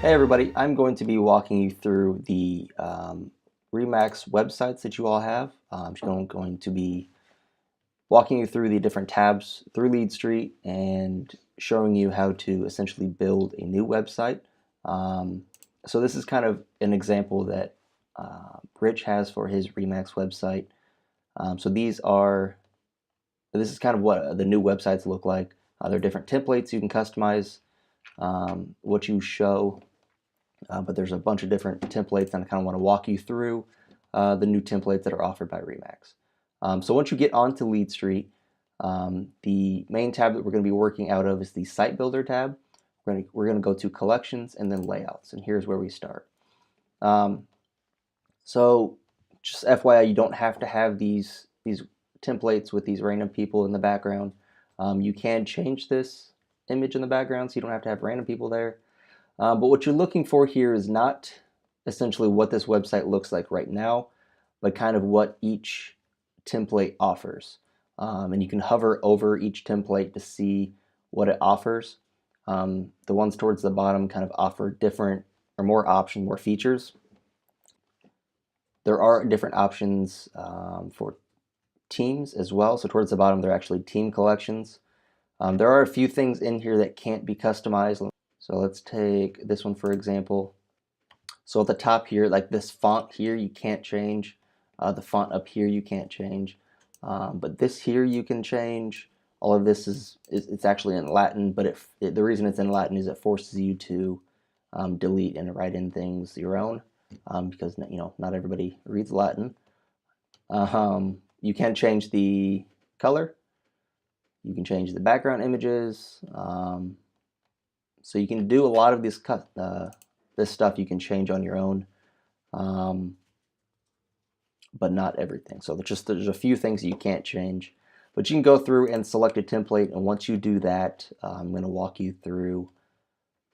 Hey everybody, I'm going to be walking you through the Remax websites that you all have. I'm going to be walking you through the different tabs through Lead Street and showing you how to essentially build a new website. So this is kind of an example that Rich has for his Remax website. So this is kind of what the new websites look like. There are different templates you can customize what you show. But there's a bunch of different templates, and I kind of want to walk you through the new templates that are offered by Remax. So once you get onto Lead Street, the main tab that we're going to be working out of is the Site Builder tab. We're going to go to Collections and then Layouts, and here's where we start. So just FYI, you don't have to have these templates with these random people in the background. You can change this image in the background, so you don't have to have random people there. But what you're looking for here is not essentially what this website looks like right now, but kind of what each template offers. And you can hover over each template to see what it offers. The ones towards the bottom kind of offer different or more options, more features. There are different options for teams as well. So towards the bottom, they're actually team collections. There are a few things in here that can't be customized. So let's take this one for example. So at the top here, like this font here, you can't change. The font up here you can't change. But this here you can change. All of this it's actually in Latin, but the reason it's in Latin is it forces you to delete and write in things your own because not everybody reads Latin. You can change the color. You can change the background images. So you can do a lot of this stuff you can change on your own, but not everything. So there's a few things that you can't change, but you can go through and select a template. And once you do that, I'm going to walk you through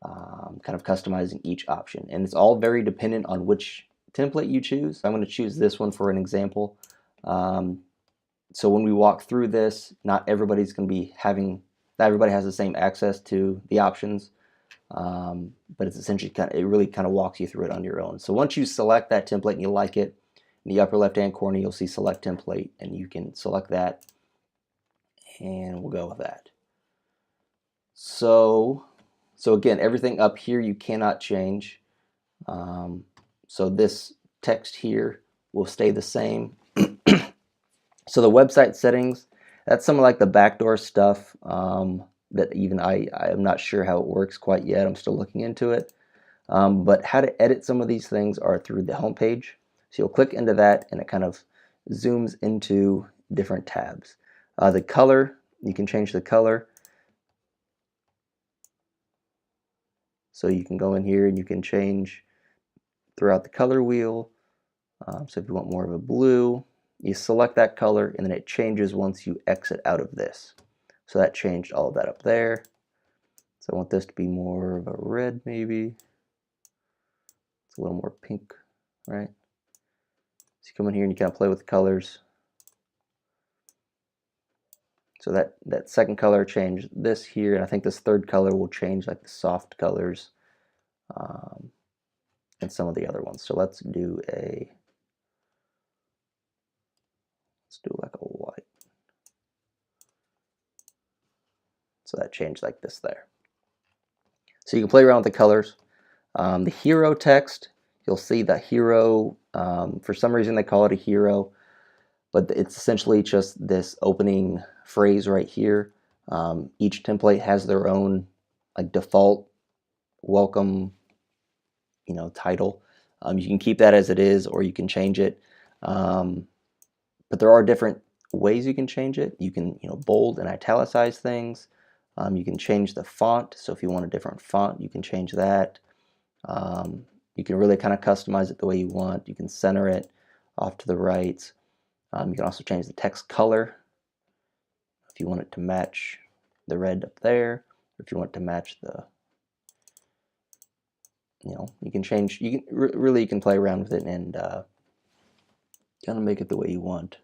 kind of customizing each option. And it's all very dependent on which template you choose. I'm going to choose this one for an example. So when we walk through this, not everybody has the same access to the options. But it's essentially it really kind of walks you through it on your own. So once you select that template and you like it, in the upper left hand corner you'll see select template, and you can select that, and we'll go with that. So again, everything up here you cannot change. So this text here will stay the same. So the website settings, that's some of like the backdoor stuff that even I am not sure how it works quite yet. I'm still looking into it. But how to edit some of these things are through the home page. So you'll click into that and it kind of zooms into different tabs. The color, you can change the color. So you can go in here and you can change throughout the color wheel. So if you want more of a blue, you select that color and then it changes once you exit out of this. So that changed all of that up there. So I want this to be more of a red maybe. It's a little more pink, right? So you come in here and you kind of play with the colors. So that second color changed this here, and I think this third color will change like the soft colors and some of the other ones. So let's do like a white. So that changed like this there. So you can play around with the colors. The hero text, you'll see the hero, for some reason they call it a hero, but it's essentially just this opening phrase right here. Each template has their own like default welcome, title. You can keep that as it is, or you can change it. But there are different ways you can change it. You can, bold and italicize things. You can change the font. So if you want a different font, you can change that. You can really kind of customize it the way you want. You can center it off to the right. You can also change the text color if you want it to match the red up there, or if you want it to match the, you can change, you can play around with it and kind of make it the way you want.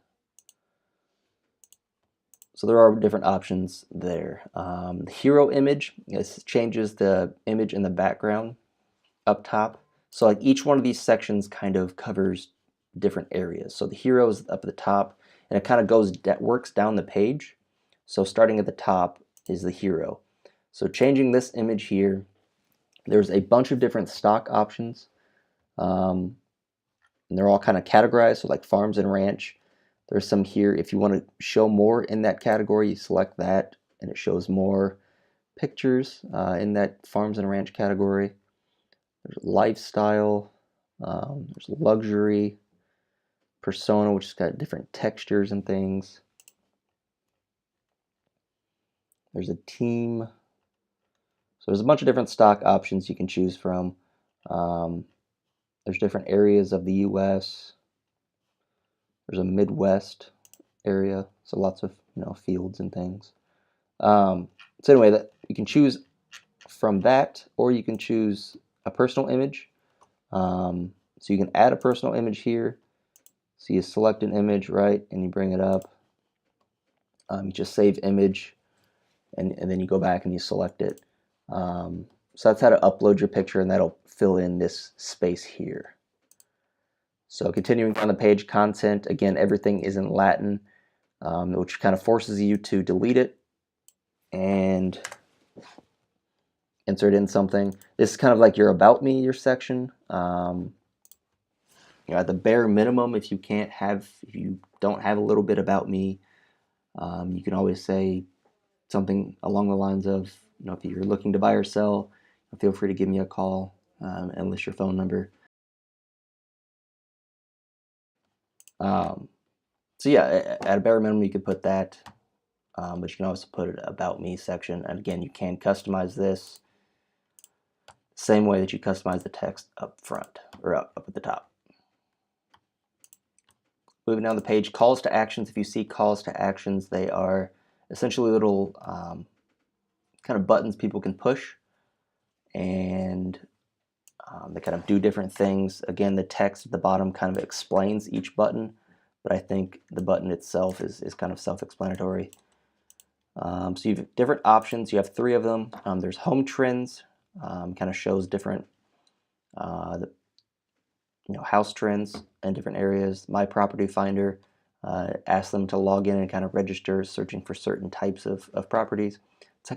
So there are different options there. The hero image, this changes the image in the background. up top. So like each one of these sections kind of covers different areas. So the hero is up at the top, and it kind of works down the page. So starting at the top is the hero. So changing this image here, there's a bunch of different stock options, and they're all kind of categorized. So like farms and ranch, there's some here. If you want to show more in that category, you select that, and it shows more pictures in that farms and ranch category. There's lifestyle, there's luxury, persona, which has got different textures and things. There's a team. So there's a bunch of different stock options you can choose from. There's different areas of the US. There's a Midwest area, so lots of fields and things. So anyway, that you can choose from that, or you can choose a personal image. So you can add a personal image here. So you select an image, right, and you bring it up. You just save image, and then you go back and you select it. So that's how to upload your picture, and that'll fill in this space here. So continuing down the page, content, again, everything is in Latin, which kind of forces you to delete it and insert in something. This is kind of like your About Me, your section. At the bare minimum, if you don't have a little bit about me, you can always say something along the lines of, if you're looking to buy or sell, feel free to give me a call and list your phone number. So yeah, at a bare minimum, you could put that, but you can also put an About Me section. And again, you can customize this same way that you customize the text up front, or up at the top. Moving down the page, calls to actions. If you see calls to actions, they are essentially little kind of buttons people can push, and they kind of do different things. Again, the text at the bottom kind of explains each button, but I think the button itself is kind of self-explanatory. So you have different options. You have 3 of them. There's home trends, kind of shows different house trends in different areas. My Property Finder asks them to log in and kind of register searching for certain types of properties.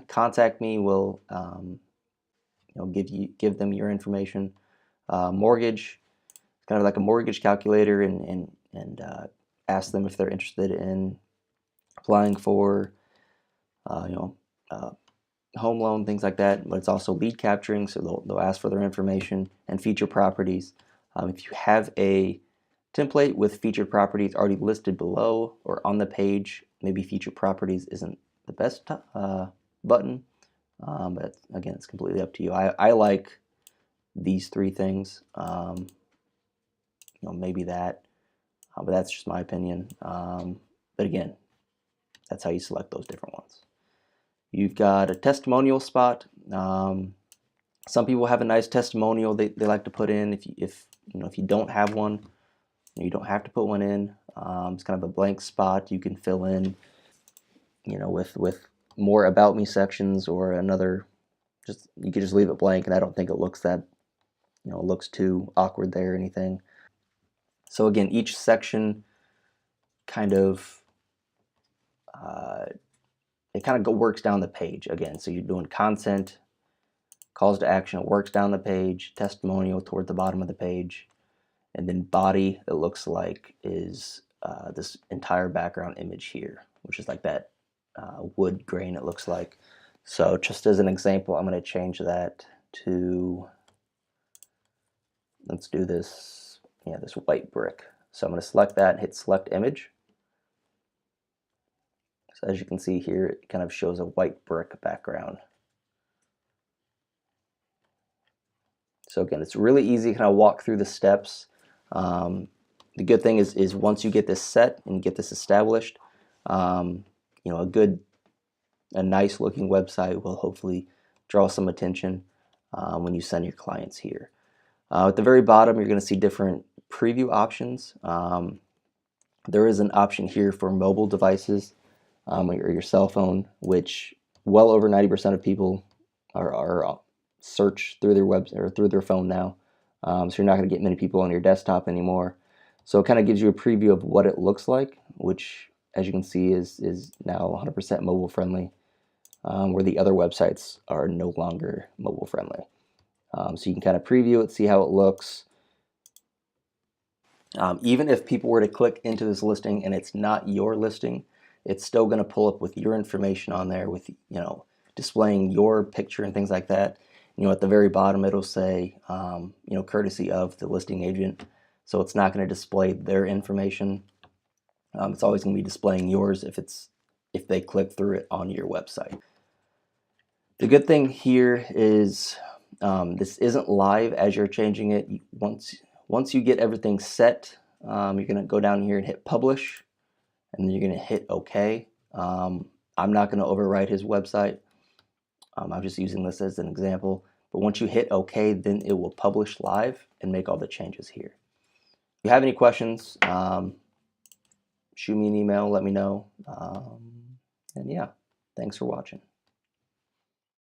Contact Me will give them your information. Mortgage, kind of like a mortgage calculator, and ask them if they're interested in applying for home loan, things like that. But it's also lead capturing, so they'll ask for their information, and feature properties. If you have a template with featured properties already listed below or on the page, maybe featured properties isn't the best button, but again, it's completely up to you. I like these 3 things, maybe that, but that's just my opinion. But again, that's how you select those different ones. You've got a testimonial spot. Some people have a nice testimonial they like to put in. If you don't have one, you don't have to put one in. It's kind of a blank spot you can fill in, with more About Me sections, or another. You could just leave it blank, and I don't think it looks that, looks too awkward there or anything. So again, each section kind of works down the page again. So you're doing content, calls to action, it works down the page, testimonial toward the bottom of the page, and then body, it looks like, is this entire background image here, which is like that wood grain, it looks like. So just as an example, I'm going to change that to, let's do this, this white brick. So I'm going to select that and hit select image. So as you can see here, it kind of shows a white brick background. So again, it's really easy to kind of walk through the steps. The good thing is once you get this set and get this established, a nice looking website will hopefully draw some attention when you send your clients here. At the very bottom, you're going to see different preview options. There is an option here for mobile devices or your cell phone, which well over 90% of people are search through their web or through their phone now. So you're not going to get many people on your desktop anymore. So it kind of gives you a preview of what it looks like, which, as you can see, is now 100% mobile friendly, where the other websites are no longer mobile friendly. So you can kind of preview it, see how it looks. Even if people were to click into this listing and it's not your listing, it's still going to pull up with your information on there, with displaying your picture and things like that. At the very bottom it'll say courtesy of the listing agent, so it's not going to display their information. It's always going to be displaying yours if they click through it on your website. The good thing here is this isn't live as you're changing it. Once you get everything set, you're going to go down here and hit publish, and then you're going to hit OK. I'm not going to overwrite his website. I'm just using this as an example. But once you hit OK, then it will publish live and make all the changes here. If you have any questions, shoot me an email, let me know. And yeah, thanks for watching.